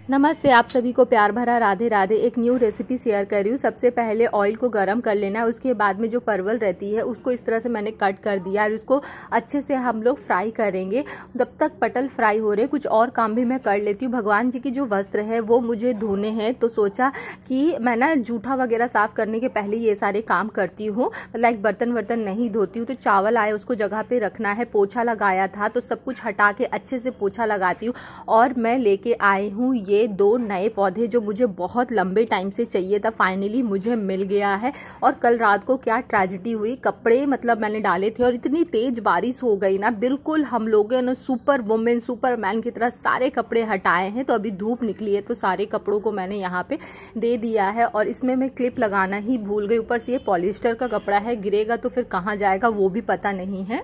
नमस्ते, आप सभी को प्यार भरा राधे राधे। एक न्यू रेसिपी शेयर कर रही हूँ। सबसे पहले ऑयल को गरम कर लेना है, उसके बाद में जो परवल रहती है उसको इस तरह से मैंने कट कर दिया और उसको अच्छे से हम लोग फ्राई करेंगे जब तक पटल फ्राई हो रहे। कुछ और काम भी मैं कर लेती हूँ। भगवान जी की जो वस्त्र है वो मुझे धोने हैं, तो सोचा कि मैं ना जूठा वगैरह साफ़ करने के पहले ये सारे काम करती हूँ। लाइक बर्तन वर्तन नहीं धोती हूँ। तो चावल आए उसको जगह पर रखना है, पोछा लगाया था तो सब कुछ हटा के अच्छे से पोछा लगाती हूँ। और मैं लेके आई हूँ ये 2 नए पौधे जो मुझे बहुत लंबे टाइम से चाहिए था, फाइनली मुझे मिल गया है। और कल रात को क्या ट्रेजेडी हुई, कपड़े मतलब मैंने डाले थे और इतनी तेज बारिश हो गई ना, बिल्कुल हम लोगों ने सुपर वुमेन सुपरमैन की तरह सारे कपड़े हटाए हैं। तो अभी धूप निकली है तो सारे कपड़ों को मैंने यहाँ पे दे दिया है। और इसमें मैं क्लिप लगाना ही भूल गई। ऊपर से ये पॉलिस्टर का कपड़ा है, गिरेगा तो फिर कहाँ जाएगा वो भी पता नहीं है।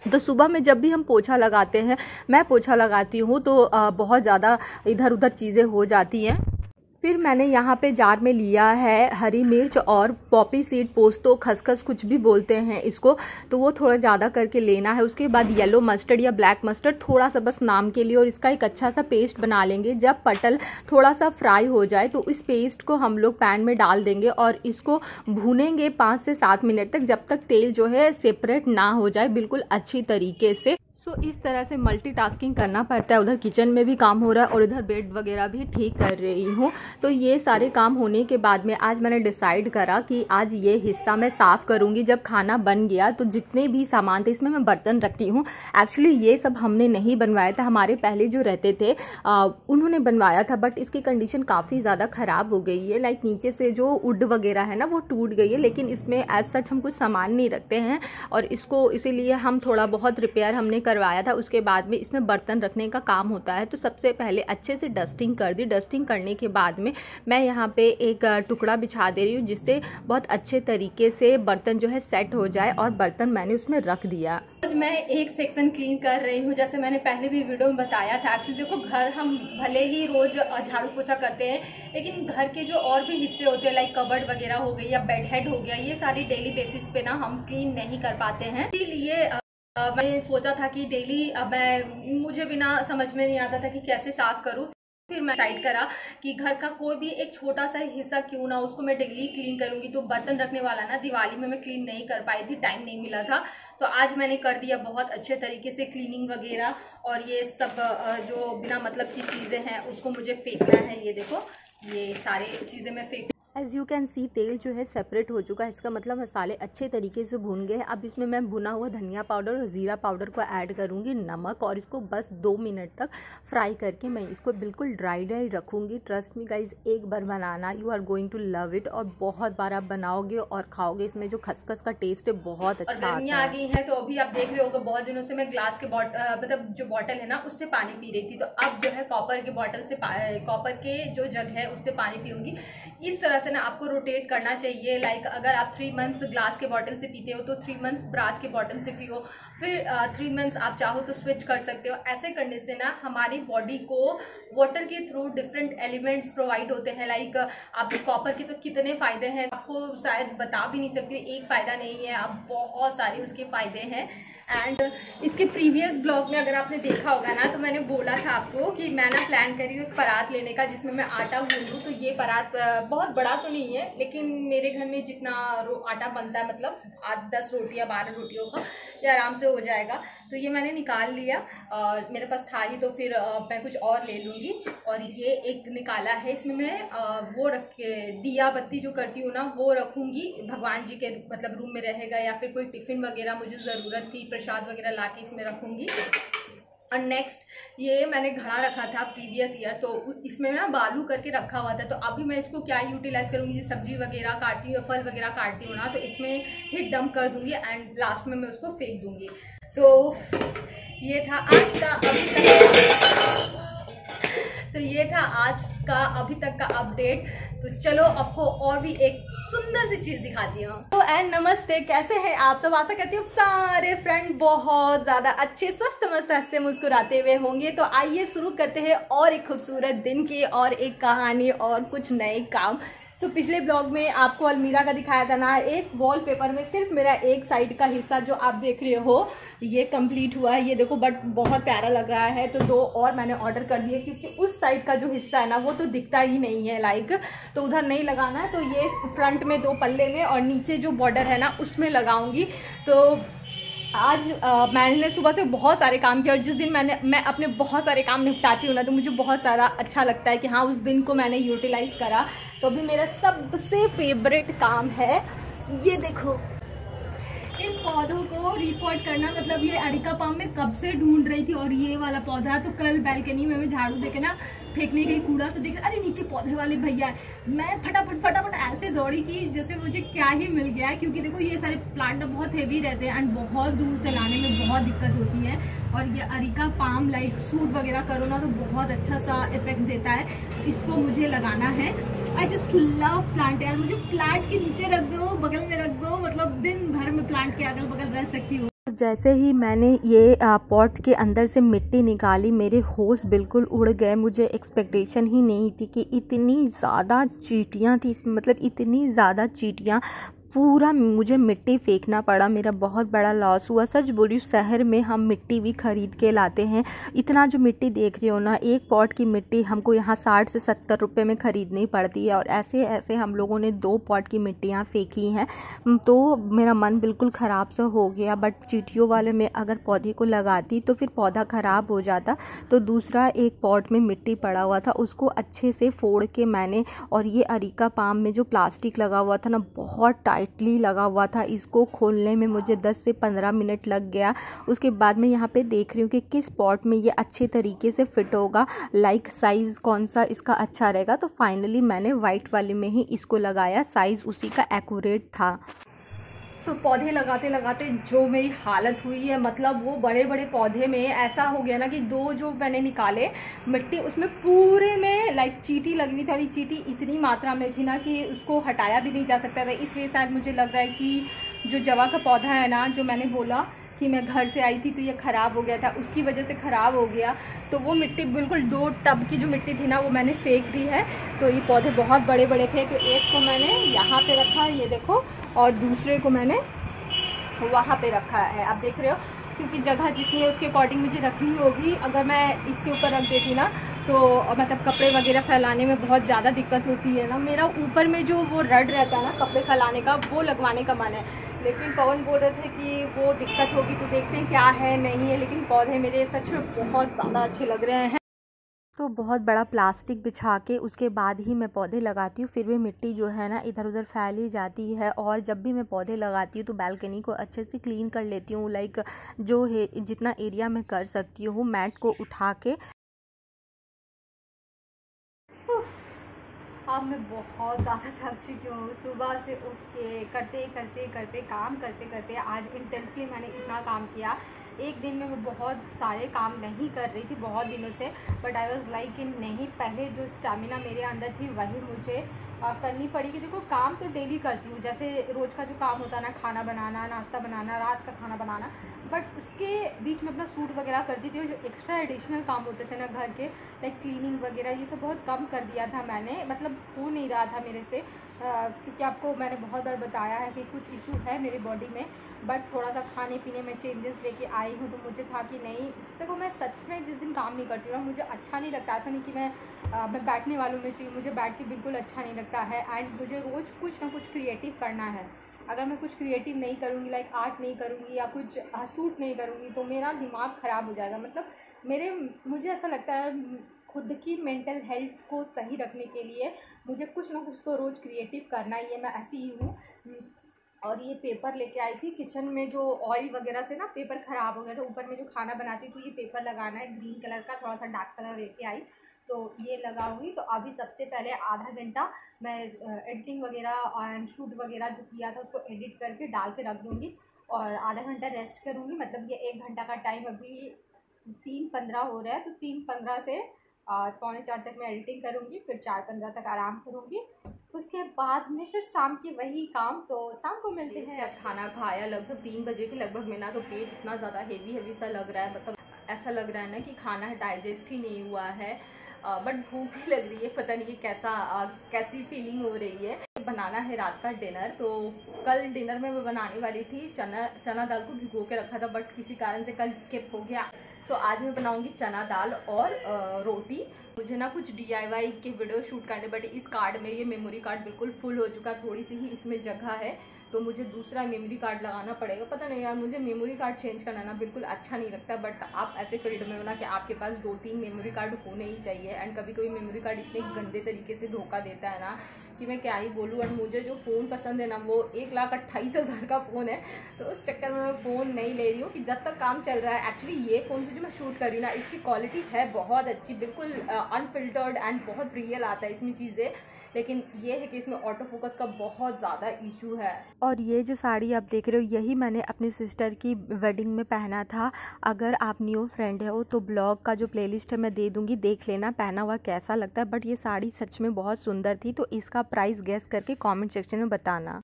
तो सुबह में जब भी हम पोछा लगाते हैं, मैं पोछा लगाती हूँ तो बहुत ज़्यादा इधर उधर चीज़ें हो जाती हैं। फिर मैंने यहाँ पे जार में लिया है हरी मिर्च और पॉपी सीड, पोस्तो, खसखस कुछ भी बोलते हैं इसको, तो वो थोड़ा ज़्यादा करके लेना है। उसके बाद येलो मस्टर्ड या ब्लैक मस्टर्ड थोड़ा सा बस नाम के लिए, और इसका एक अच्छा सा पेस्ट बना लेंगे। जब पटल थोड़ा सा फ्राई हो जाए तो इस पेस्ट को हम लोग पैन में डाल देंगे और इसको भूनेंगे 5 से 7 मिनट तक, जब तक तेल जो है सेपरेट ना हो जाए बिल्कुल अच्छी तरीके से। इस तरह से मल्टीटास्किंग करना पड़ता है। उधर किचन में भी काम हो रहा है और इधर बेड वगैरह भी ठीक कर रही हूँ। तो ये सारे काम होने के बाद में आज मैंने डिसाइड करा कि आज ये हिस्सा मैं साफ़ करूँगी। जब खाना बन गया तो जितने भी सामान थे, इसमें मैं बर्तन रखती हूँ। एक्चुअली ये सब हमने नहीं बनवाया था, हमारे पहले जो रहते थे उन्होंने बनवाया था, बट इसकी कंडीशन काफ़ी ज़्यादा ख़राब हो गई है। लाइक नीचे से जो वुड वगैरह है ना वो टूट गई है, लेकिन इसमें एज सच हम कुछ सामान नहीं रखते हैं और इसको इसीलिए हम थोड़ा बहुत रिपेयर हमने करवाया था। उसके बाद में इसमें बर्तन रखने का काम होता है। तो सबसे पहले अच्छे से डस्टिंग कर दी। डस्टिंग करने के बाद में मैं यहाँ पे एक टुकड़ा बिछा दे रही हूँ, जिससे बहुत अच्छे तरीके से बर्तन जो है सेट हो जाए। और बर्तन मैंने उसमें रख दिया। आज मैं एक सेक्शन क्लीन कर रही हूँ, जैसे मैंने पहले भी वीडियो में बताया था। एक्चुअली देखो, घर हम भले ही रोज झाड़ू पोछा करते हैं, लेकिन घर के जो और भी हिस्से होते हैं लाइक कबर्ड वगैरह हो गई या बेड हेड हो गया, ये सारी डेली बेसिस पे ना हम क्लीन नहीं कर पाते हैं। इसीलिए मैंने सोचा था कि डेली मुझे बिना समझ में नहीं आता था कि कैसे साफ करूँ। फिर मैं डिसाइड करा कि घर का कोई भी एक छोटा सा हिस्सा क्यों ना, उसको मैं डेली क्लीन करूंगी। तो बर्तन रखने वाला ना दिवाली में मैं क्लीन नहीं कर पाई थी, टाइम नहीं मिला था। तो आज मैंने कर दिया बहुत अच्छे तरीके से क्लीनिंग वगैरह। और ये सब जो बिना मतलब की चीज़ें हैं उसको मुझे फेंकना है। ये देखो, ये सारी चीज़ें मैं फेंक। एज़ यू कैन सी तेल जो है सेपरेट हो चुका है, इसका मतलब मसाले अच्छे तरीके से भून गए। अब इसमें मैं भुना हुआ धनिया पाउडर और ज़ीरा पाउडर को ऐड करूँगी, नमक, और इसको बस 2 मिनट तक फ्राई करके मैं इसको बिल्कुल ड्राई रखूँगी। ट्रस्ट मी गाइज, एक बार बनाना, you are going to love it. और बहुत बार आप बनाओगे और खाओगे। इसमें जो खसखस का टेस्ट है बहुत अच्छा आता है। आ गई है तो अभी आप देख रहे होगे, बहुत दिनों से मैं ग्लास के मतलब जो बॉटल है ना उससे पानी पी रही थी। तो अब जो है कॉपर के बॉटल से, कॉपर के जो जग है उससे पानी पीऊँगी। इस तरह से ना आपको रोटेट करना चाहिए। लाइक अगर आप 3 मंथ्स ग्लास के बॉटल से पीते हो तो 3 मंथ्स ब्रास के बॉटल से पियो, फिर 3 मंथ्स आप चाहो तो स्विच कर सकते हो। ऐसे करने से ना हमारी बॉडी को वाटर के थ्रू डिफरेंट एलिमेंट्स प्रोवाइड होते हैं। लाइक आप कॉपर के तो कितने फ़ायदे हैं आपको शायद बता भी नहीं सकती, एक फ़ायदा नहीं है, आप बहुत सारे उसके फ़ायदे हैं। एंड इसके प्रीवियस ब्लॉग में अगर आपने देखा होगा ना, तो मैंने बोला था आपको कि मैं ना प्लान कर रही हूँ एक परात लेने का जिसमें मैं आटा गूंदूँ। तो ये परात बहुत बड़ा तो नहीं है, लेकिन मेरे घर में जितना आटा बनता है, मतलब 8-10 रोटियाँ 12 रोटियों का, ये आराम से हो जाएगा। तो ये मैंने निकाल लिया, मेरे पास था ही, तो फिर मैं कुछ और ले लूँगी। और ये एक निकाला है, इसमें मैं वो रख के दिया बत्ती जो करती हूँ ना वो रखूँगी। भगवान जी के मतलब रूम में रहेगा, या फिर कोई टिफ़िन वगैरह मुझे ज़रूरत थी, प्रसाद वगैरह ला के इसमें रखूँगी। और नेक्स्ट ये मैंने घड़ा रखा था प्रीवियस ईयर, तो इसमें ना बालू करके रखा हुआ था। तो अभी मैं इसको क्या यूटिलाइज़ करूँगी, सब्जी वगैरह काटती हूँ, फल वगैरह काटती हूँ ना, तो इसमें ही डंप कर दूँगी एंड लास्ट में मैं उसको फेंक दूँगी। तो ये था आज का अभी तक का अपडेट। तो चलो आपको और भी एक सुंदर सी चीज़ दिखाती हूँ। तो एंड नमस्ते, कैसे हैं आप सब? आशा करती हूँ सारे फ्रेंड बहुत ज़्यादा अच्छे, स्वस्थ, मस्त, हंसते मुस्कुराते हुए होंगे। तो आइए शुरू करते हैं और एक खूबसूरत दिन की और एक कहानी और कुछ नए काम। पिछले ब्लॉग में आपको अलमीरा का दिखाया था ना, एक वॉलपेपर में सिर्फ मेरा एक साइड का हिस्सा जो आप देख रहे हो ये कंप्लीट हुआ है, ये देखो, बट बहुत प्यारा लग रहा है। तो 2 और मैंने ऑर्डर कर दिए क्योंकि उस साइड का जो हिस्सा है ना वो तो दिखता ही नहीं है लाइक, तो उधर नहीं लगाना है। तो ये फ्रंट में 2 पल्ले में और नीचे जो बॉर्डर है ना उसमें लगाऊंगी। तो आज मैंने सुबह से बहुत सारे काम किए और जिस दिन मैं अपने बहुत सारे काम निपटाती हूँ ना तो मुझे बहुत ज़्यादा अच्छा लगता है कि हाँ उस दिन को मैंने यूटिलाइज़ करा। तो अभी मेरा सबसे फेवरेट काम है, ये देखो, इन पौधों को रिपोर्ट करना। मतलब ये अरिका पाम में कब से ढूंढ रही थी और ये वाला पौधा तो कल बैल्कनी में मैं झाड़ू देके ना फेंकने गई कूड़ा तो देख अरे नीचे पौधे वाले भैया, मैं फटाफट ऐसे दौड़ी कि जैसे मुझे क्या ही मिल गया। क्योंकि देखो ये सारे प्लांट बहुत हेवी रहते हैं एंड बहुत दूर से लाने में बहुत दिक्कत होती है। और ये अरिका पाम लाइक सूट वगैरह करो ना तो बहुत अच्छा सा इफेक्ट देता है। इसको मुझे लगाना है। आई जस्ट लव प्लांट यार, मुझे प्लांट के नीचे रख दो, बगल में रख दो, मतलब दिन भर में प्लांट के अगल बगल रह सकती हूँ। जैसे ही मैंने ये पॉट के अंदर से मिट्टी निकाली मेरे होश बिल्कुल उड़ गए। मुझे एक्सपेक्टेशन ही नहीं थी कि इतनी ज़्यादा चींटियाँ थी इसमें, मतलब इतनी ज़्यादा चींटियाँ, पूरा मुझे मिट्टी फेंकना पड़ा। मेरा बहुत बड़ा लॉस हुआ। सच बोली, शहर में हम मिट्टी भी ख़रीद के लाते हैं। इतना जो मिट्टी देख रही हो ना, एक पॉट की मिट्टी हमको यहाँ 60 से 70 रुपये में ख़रीदनी पड़ती है और ऐसे ऐसे हम लोगों ने 2 पॉट की मिट्टियाँ फेंकी हैं। तो मेरा मन बिल्कुल ख़राब सा हो गया। बट चींटियों वाले में अगर पौधे को लगाती तो फिर पौधा ख़राब हो जाता। तो दूसरा एक पॉट में मिट्टी पड़ा हुआ था उसको अच्छे से फोड़ के मैंने, और ये अरिका पाम में जो प्लास्टिक लगा हुआ था ना बहुत टाइटली लगा हुआ था, इसको खोलने में मुझे 10 से 15 मिनट लग गया। उसके बाद मैं यहाँ पे देख रही हूँ कि किस पॉट में ये अच्छे तरीके से फिट होगा, लाइक साइज़ कौन सा इसका अच्छा रहेगा। तो फाइनली मैंने वाइट वाले में ही इसको लगाया, साइज़ उसी का एक्यूरेट था। पौधे लगाते लगाते जो मेरी हालत हुई है, मतलब वो बड़े बड़े पौधे में ऐसा हो गया ना कि 2 जो मैंने निकाले मिट्टी उसमें पूरे में लाइक चींटी लगी हुई थी और ये चींटी इतनी मात्रा में थी ना कि उसको हटाया भी नहीं जा सकता था। इसलिए शायद मुझे लग रहा है कि जो जवा का पौधा है ना, जो मैंने बोला कि मैं घर से आई थी तो ये ख़राब हो गया था, उसकी वजह से ख़राब हो गया। तो वो मिट्टी बिल्कुल 2 टब की जो मिट्टी थी ना वो मैंने फेंक दी है। तो ये पौधे बहुत बड़े बड़े थे, तो एक को मैंने यहाँ पे रखा, ये देखो, और दूसरे को मैंने वहाँ पे रखा है, आप देख रहे हो। क्योंकि जगह जितनी है उसके अकॉर्डिंग मुझे रखनी होगी। अगर मैं इसके ऊपर रख देती ना तो मतलब कपड़े वगैरह फैलाने में बहुत ज़्यादा दिक्कत होती है ना। मेरा ऊपर में जो वो रड रहता है ना कपड़े फैलाने का, वो लगवाने का मन है, लेकिन पवन बोल रहे थे कि वो दिक्कत होगी, तो देखते हैं क्या है नहीं है। लेकिन पौधे मेरे सच में बहुत ज़्यादा अच्छे लग रहे हैं। तो बहुत बड़ा प्लास्टिक बिछा के उसके बाद ही मैं पौधे लगाती हूँ। फिर भी मिट्टी जो है ना इधर उधर फैल ही जाती है। और जब भी मैं पौधे लगाती हूँ तो बालकनी को अच्छे से क्लीन कर लेती हूँ, लाइक जो है जितना एरिया मैं कर सकती हूँ मैट को उठा के। अब मैं बहुत ज़्यादा थक चुकी हूँ। सुबह से उठ के करते काम करते आज इंटेंसली मैंने इतना काम किया। एक दिन में मैं बहुत सारे काम नहीं कर रही थी बहुत दिनों से, बट आई वाज लाइक कि नहीं, पहले जो स्टैमिना मेरे अंदर थी वही मुझे करनी पड़ेगी। देखो काम तो डेली करती हूँ, जैसे रोज़ का जो काम होता है ना, खाना बनाना, नाश्ता बनाना, रात का खाना बनाना, बट उसके बीच में अपना सूट वगैरह करती थी। और जो एक्स्ट्रा एडिशनल काम होते थे ना घर के, लाइक क्लीनिंग वगैरह, ये सब बहुत कम कर दिया था मैंने, मतलब हो नहीं रहा था मेरे से। क्योंकि आपको मैंने बहुत बार बताया है कि कुछ इशू है मेरी बॉडी में, बट थोड़ा सा खाने पीने में चेंजेस लेके आई हूँ। तो मुझे था कि नहीं, देखो मैं सच में जिस दिन काम नहीं करती हूँ मुझे अच्छा नहीं लगता। ऐसा नहीं कि मैं बैठने वालों में से, मुझे बैठ के बिल्कुल अच्छा नहीं लगता है। एंड मुझे रोज़ कुछ ना कुछ क्रिएटिव करना है। अगर मैं कुछ क्रिएटिव नहीं करूँगी, लाइक आर्ट नहीं करूँगी या कुछ शूट नहीं करूँगी, तो मेरा दिमाग ख़राब हो जाएगा। मतलब मुझे ऐसा लगता है खुद की मेंटल हेल्थ को सही रखने के लिए मुझे कुछ ना कुछ तो रोज़ क्रिएटिव करना ही है। मैं ऐसी ही हूँ। और ये पेपर लेके आई थी किचन में, जो ऑयल वगैरह से ना पेपर ख़राब हो गया था, ऊपर में जो खाना बनाती थी, ये पेपर लगाना है ग्रीन कलर का, थोड़ा सा डार्क कलर लेके आई, तो ये लगाऊंगी। तो अभी सबसे पहले आधा घंटा मैं एडिटिंग वगैरह एंड शूट वगैरह जो किया था उसको एडिट करके डाल के रख दूँगी और आधा घंटा रेस्ट करूँगी। मतलब ये 1 घंटा का टाइम, अभी 3:15 हो रहा है, तो 3:15 से 3:45 तक मैं एडिटिंग करूँगी, फिर 4:15 तक आराम करूँगी। उसके बाद में फिर शाम के वही काम। तो शाम को मिलते हैं। आज खाना खाया लगभग 3 बजे के लगभग में ना, तो पेट इतना ज़्यादा हेवी सा लग रहा है, मतलब ऐसा लग रहा है ना कि खाना डाइजेस्ट ही नहीं हुआ है। बट भूख भी लग रही है, पता नहीं कैसी फीलिंग हो रही है। बनाना है रात का डिनर, तो कल डिनर में मैं बनाने वाली थी चना दाल को भिगो के रखा था, बट किसी कारण से कल स्किप हो गया। तो आज मैं बनाऊंगी चना दाल और रोटी। मुझे ना कुछ DIY के वीडियो शूट करने, बट इस कार्ड में ये मेमोरी कार्ड बिल्कुल फुल हो चुका, थोड़ी सी ही इसमें जगह है, तो मुझे दूसरा मेमोरी कार्ड लगाना पड़ेगा। पता नहीं यार, मुझे मेमोरी कार्ड चेंज करना ना बिल्कुल अच्छा नहीं लगता, बट आप ऐसे फील्ड में हो ना कि आपके पास 2-3 मेमोरी कार्ड होने ही चाहिए। एंड कभी कभी मेमोरी कार्ड इतने गंदे तरीके से धोखा देता है ना कि मैं क्या ही बोलूँ। एंड मुझे जो फ़ोन पसंद है ना वो 1,28,000 का फ़ोन है, तो उस चक्कर में मैं फ़ोन नहीं ले रही हूँ कि जब तक काम चल रहा है। एक्चुअली ये फ़ोन से जो मैं शूट कर रही हूँ ना, इसकी क्वालिटी है बहुत अच्छी, बिल्कुल अनफिल्टर्ड एंड बहुत रियल आता है इसमें चीज़ें, लेकिन ये है कि इसमें ऑटो फोकस का बहुत ज़्यादा इशू है। और ये जो साड़ी आप देख रहे हो, यही मैंने अपनी सिस्टर की वेडिंग में पहना था। अगर आप न्यू फ्रेंड हो तो ब्लॉग का जो प्लेलिस्ट है मैं दे दूंगी, देख लेना पहना हुआ कैसा लगता है। बट ये साड़ी सच में बहुत सुंदर थी, तो इसका प्राइस गेस करके कमेंट सेक्शन में बताना।